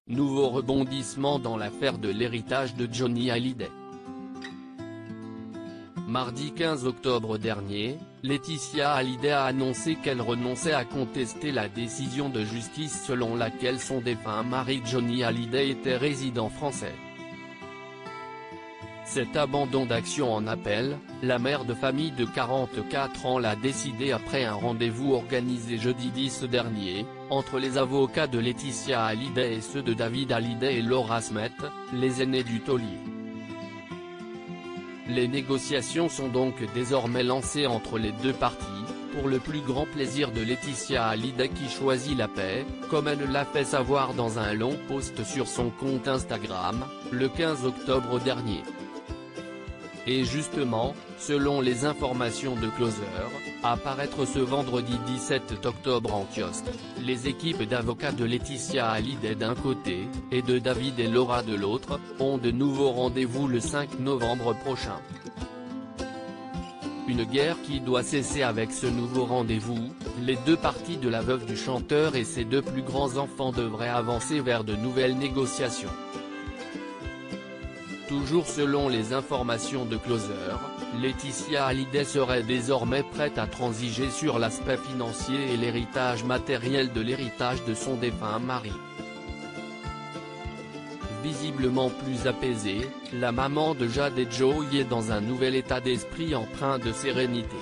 Nouveau rebondissement dans l'affaire de l'héritage de Johnny Hallyday. Mardi 15 octobre dernier, Laetitia Hallyday a annoncé qu'elle renonçait à contester la décision de justice selon laquelle son défunt mari Johnny Hallyday était résident français. Cet abandon d'action en appel, la mère de famille de 44 ans l'a décidé après un rendez-vous organisé jeudi 10 dernier, entre les avocats de Laetitia Hallyday et ceux de David Hallyday et Laura Smet, les aînés du taulier. Les négociations sont donc désormais lancées entre les deux parties, pour le plus grand plaisir de Laetitia Hallyday qui choisit la paix, comme elle l'a fait savoir dans un long post sur son compte Instagram, le 15 octobre dernier. Et justement, selon les informations de Closer, à paraître ce vendredi 17 octobre en kiosque, les équipes d'avocats de Laetitia Hallyday d'un côté, et de David et Laura de l'autre, ont de nouveaux rendez-vous le 5 novembre prochain. Une guerre qui doit cesser avec ce nouveau rendez-vous, les deux parties de la veuve du chanteur et ses deux plus grands enfants devraient avancer vers de nouvelles négociations. Toujours selon les informations de Closer, Laetitia Hallyday serait désormais prête à transiger sur l'aspect financier et l'héritage matériel de l'héritage de son défunt mari. Visiblement plus apaisée, la maman de Jade et Joey est dans un nouvel état d'esprit empreint de sérénité.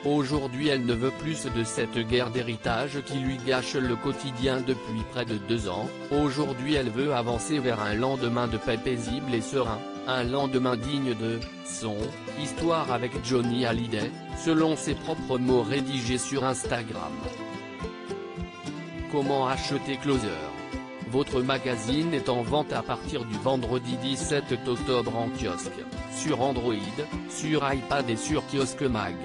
Aujourd'hui elle ne veut plus de cette guerre d'héritage qui lui gâche le quotidien depuis près de 2 ans, aujourd'hui elle veut avancer vers un lendemain de paix paisible et serein, un lendemain digne de son histoire avec Johnny Hallyday, selon ses propres mots rédigés sur Instagram. Comment acheter Closer? Votre magazine est en vente à partir du vendredi 17 octobre en kiosque, sur Android, sur iPad et sur Kiosque Mag.